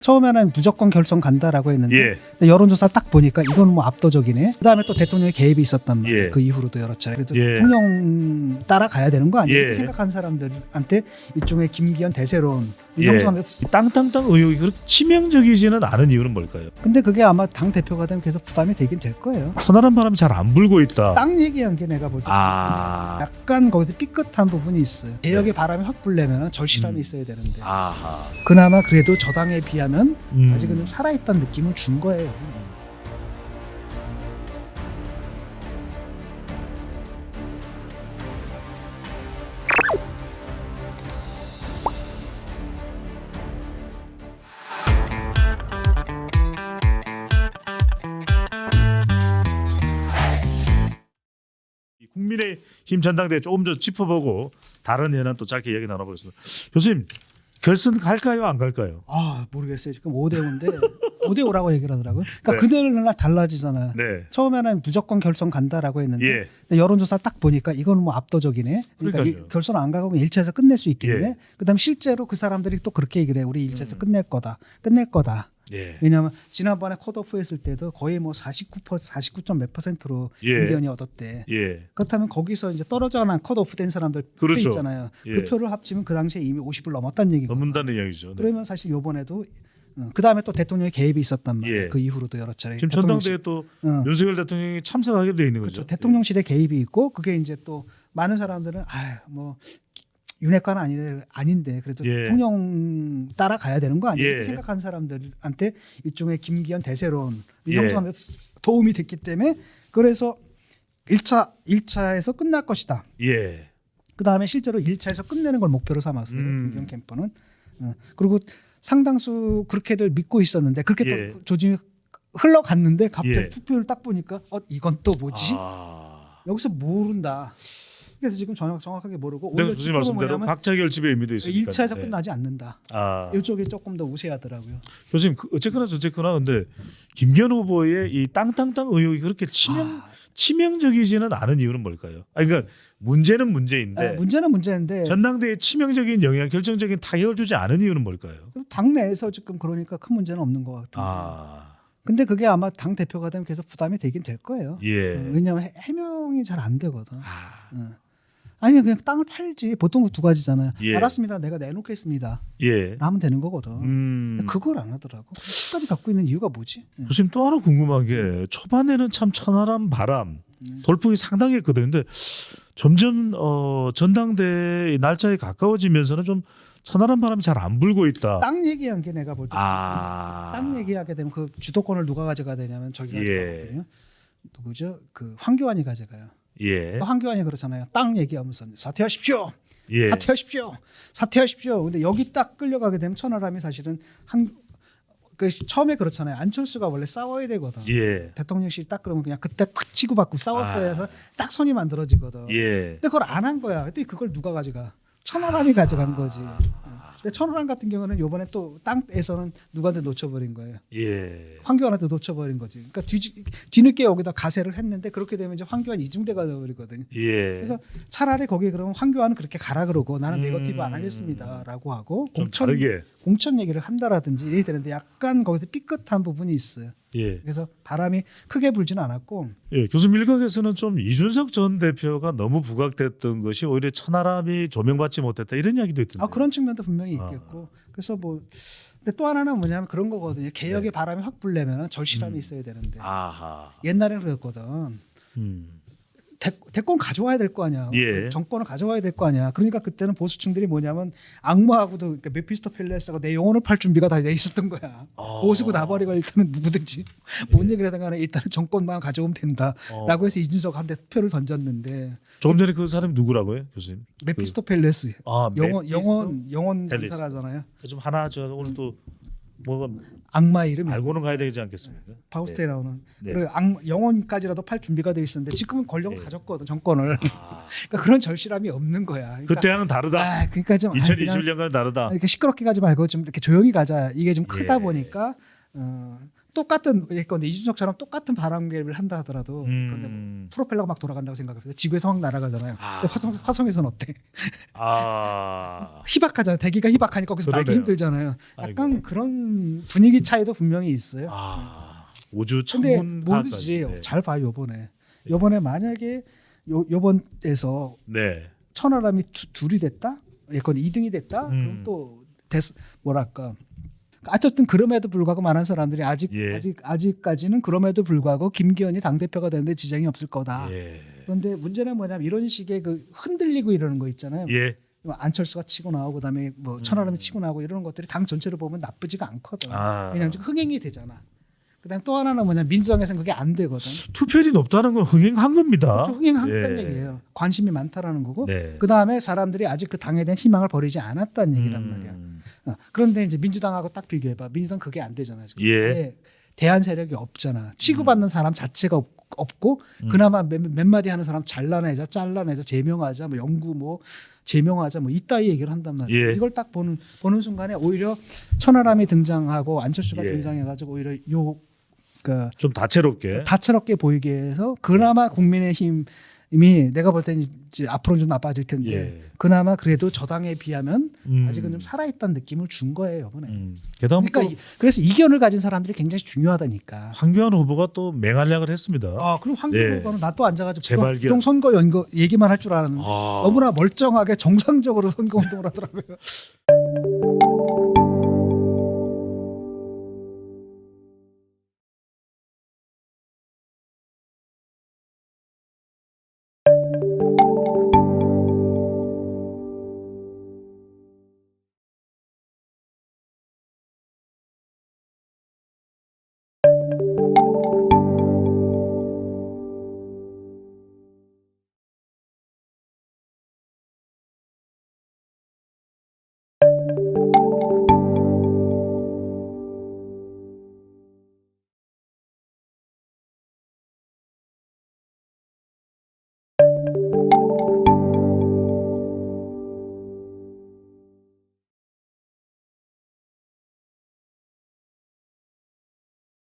처음에는 무조건 결선 간다라고 했는데 예. 근데 여론조사 딱 보니까 이건 뭐 압도적이네. 그다음에 또 대통령의 개입이 있었단 말이에요. 예. 그 이후로도 여러 차례. 그래도 예. 대통령 따라가야 되는 거 아니에요? 예. 이렇게 생각하는 사람들한테 일종의 김기현 대세론 예. 이런 땅땅땅 의혹이 그렇게 치명적이지는 않은 이유는 뭘까요? 근데 그게 아마 당 대표가 되면 계속 부담이 되긴 될 거예요. 천안한 바람이 잘 안 불고 있다. 땅 얘기한 게 내가 볼 때 약간 거기서 삐끗한 부분이 있어요. 개혁의 바람이 확 불려면 절실함이 있어야 되는데 아하. 그나마 그래도 저당에 비하면 아직은 좀 살아있다는 느낌을 준 거예요. 국민의힘 전당대회 조금 더 짚어보고 다른 현안 또 짧게 이야기 나눠보겠습니다. 교수님 결선 갈까요 안 갈까요? 아 모르겠어요. 지금 5대5인데 5대5라고 얘기를 하더라고요. 그러니까 네. 그날날 달라지잖아요. 네. 처음에는 무조건 결선 간다라고 했는데 예. 근데 여론조사 딱 보니까 이건 뭐 압도적이네. 그러니까 그러니까요. 결선 안 가고 1차에서 끝낼 수 있겠네. 예. 그다음 실제로 그 사람들이 또 그렇게 얘기를 해. 우리 1차에서 끝낼 거다. 예. 왜냐하면 지난번에 컷오프 했을 때도 거의 뭐 49점 몇 %로 예. 김기현이 얻었대. 예. 그렇다면 거기서 이제 떨어져 난 컷오프 된 사람들 표 그렇죠. 있잖아요. 예. 그 표를 합치면 그 당시에 이미 50을 넘었다는 얘기고. 넘는다는 이야기죠. 네. 그러면 사실 요번에도 그 다음에 또 대통령의 개입이 있었단 말이에요. 예. 그 이후로도 여러 차례. 지금 전당대회 또 윤석열 대통령이 참석하게 돼 있는 거죠. 그렇죠. 대통령실에 개입이 있고 그게 이제 또 많은 사람들은 뭐 윤핵관은 아닌데 그래도 예. 대통령 따라가야 되는 거 아니에요? 예. 이렇게 생각하는 사람들한테 일종의 김기현 대세론 예. 이런 거 도움이 됐기 때문에 그래서 1차에서 끝날 것이다. 예. 그다음에 실제로 1차에서 끝내는 걸 목표로 삼았어요. 김기현 캠프는. 그리고 상당수 그렇게들 믿고 있었는데 그렇게 예. 또 조짐이 흘러갔는데 갑자기 예. 투표를 딱 보니까 이건 또 뭐지? 여기서 모른다. 그래서 지금 정확하게 모르고 네, 오히려 교수님 말씀대로 각자 결집의 의미도 있으니까 1차에서 끝나지 않는다. 이쪽이 조금 더 우세하더라고요. 교수님 어쨌거나 저쨌거나 근데 김기현 후보의 이 땅땅땅 의혹이 그렇게 치명적이지는 않은 이유는 뭘까요? 그러니까 문제는 문제인데 문제는 문제인데 전당대회에 치명적인 영향, 결정적인 타격을 주지 않은 이유는 뭘까요? 당내에서 지금 그러니까 큰 문제는 없는 것 같은데. 근데 그게 아마 당 대표가 되면 계속 부담이 되긴 될 거예요. 예. 왜냐하면 해명이 잘 안 되거든. 아니 그냥 땅을 팔지. 보통 두 가지잖아요. 예. 알았습니다. 내가 내놓겠습니다. 예. 하면 되는 거거든. 그걸 안 하더라고. 끝까지 갖고 있는 이유가 뭐지? 교수님 또 하나 궁금한 게 초반에는 참 천하람 바람 돌풍이 상당했거든요. 근데 점점 전당대회 날짜에 가까워지면서는 좀 천하람 바람이 잘 안 불고 있다. 땅 얘기한 게 내가 볼 때 땅 얘기하게 되면 그 주도권을 누가 가져가야 되냐면 저기가 가져가거든요. 누구죠? 그 황교안이 가져가요. 예. 황교안이 그렇잖아요. 땅 얘기하면서 사퇴하십시오. 예. 사퇴하십시오. 근데 여기 딱 끌려가게 되면 천하람이 사실은 처음에 그렇잖아요. 안철수가 원래 싸워야 되거든. 예. 대통령실이 딱 그러면 그냥 그때 탁 치고받고 싸웠어야 해서 딱 선이 만들어지거든. 예. 근데 그걸 안 한 거야. 그때 그걸 누가 가져가? 천하람이 가져간 거지. 근데 천하람 같은 경우는 이번에 또 땅에서는 누구한테 놓쳐버린 거예요. 예. 황교안한테 놓쳐버린 거지. 그러니까 뒤늦게 여기다 가세를 했는데 그렇게 되면 이제 황교안 이중대가 되어버리거든요. 예. 그래서 차라리 거기에 그러면 황교안은 그렇게 가라 그러고 나는 네거티브 안 하겠습니다라고 하고 공천 얘기를 한다라든지 이래야 되는데 약간 거기서 삐끗한 부분이 있어요. 예. 그래서 바람이 크게 불지는 않았고. 예, 교수님 일각에서는 좀 이준석 전 대표가 너무 부각됐던 것이 오히려 천하람이 조명받지 못했다 이런 이야기도 있던데. 그런 측면도 분명히 있겠고. 그래서 뭐 근데 또 하나는 뭐냐면 그런 거거든요. 개혁의 바람이 확 불려면 절실함이 있어야 되는데. 옛날에는 그랬거든. 대권 가져와야 될 거 아니야. 예. 정권을 가져와야 될 거 아니야. 그러니까 그때는 보수층들이 뭐냐면 악마하고도 그러니까 메피스토 펠레스가 내 영혼을 팔 준비가 다 돼 있었던 거야. 보수고 나버리고 일단은 누구든지 뭔 얘기를 하든 간에 일단은 정권만 가져오면 된다라고 해서 이준석한테 표를 던졌는데 조금 전에 그 사람이 누구라고요, 교수님? 메피스토 펠레스. 영혼 펠레스. 장사라잖아요. 좀 하나 저 오늘 또 뭐가 악마 이름이 알고는 가야 되지 않겠습니까? 파우스트에 나오는 네. 그리고 영혼까지라도 팔 준비가 돼 있었는데 지금은 권력을 가졌거든 정권을. 그러니까 그런 절실함이 없는 거야. 그러니까, 그때와는 다르다. 그러니까 좀 2021년과는 다르다. 이렇게 시끄럽게 가지 말고 좀 이렇게 조용히 가자. 이게 좀 크다 보니까 똑같은 예컨대 이준석처럼 똑같은 바람개를 한다 하더라도 그런데 뭐 프로펠러가 막 돌아간다고 생각해보세요. 지구에서 확 날아가잖아요. 근데 화성에서는 어때? 희박하잖아요. 대기가 희박하니까 거기서 날기 그러네요. 힘들잖아요. 약간 아이고. 그런 분위기 차이도 분명히 있어요. 우주 근데 천문 모르지. 파악까지. 잘 봐요. 요번에 만약에 요번에서 네. 천하람이 둘이 됐다? 예컨대 2등이 됐다? 그럼 또 뭐랄까? 어쨌든 그럼에도 불구하고 많은 사람들이 아직까지는 그럼에도 불구하고 김기현이 당 대표가 되는데 지장이 없을 거다. 예. 그런데 문제는 뭐냐면 이런 식의 그 흔들리고 이러는 거 있잖아요. 예. 안철수가 치고 나오고 그다음에 뭐 천하람이 치고 나오고 이런 것들이 당 전체로 보면 나쁘지가 않거든. 아. 왜냐하면 지금 흥행이 되잖아. 그다음 또 하나는 뭐냐 민주당에서는 그게 안 되거든. 투표율이 높다는 건 흥행한 겁니다. 그렇죠. 흥행한다는 얘기예요. 관심이 많다라는 거고. 네. 그다음에 사람들이 아직 그 당에 대한 희망을 버리지 않았다는 얘기란 말이야. 그런데 이제 민주당하고 딱 비교해봐. 민주당 그게 안 되잖아요. 지금. 예. 대안 세력이 없잖아. 치고받는 사람 자체가 없고 그나마 몇 마디 하는 사람 잘라내자, 잘라내자, 제명하자, 뭐 영구 뭐 제명하자, 뭐 이따위 얘기를 한단 말이야. 예. 이걸 딱 보는 순간에 오히려 천하람이 등장하고 안철수가 예. 등장해가지고 오히려 좀 다채롭게. 다채롭게 보이게 해서 그나마 국민의힘이 내가 볼 때는 이제 앞으로 좀 나빠질 텐데 예. 그나마 그래도 저당에 비하면 아직은 좀 살아있다는 느낌을 준 거예요 이번에. 게다가 그러니까 그래서 이견을 가진 사람들이 굉장히 중요하다니까. 황교안 후보가 또 맹활약을 했습니다. 그럼 황교안 예. 후보는 나 또 앉아가지고 재발견. 부동 선거 연거 얘기만 할 줄 알았는데 너무나 멀쩡하게 정상적으로 선거 운동을 하더라고요.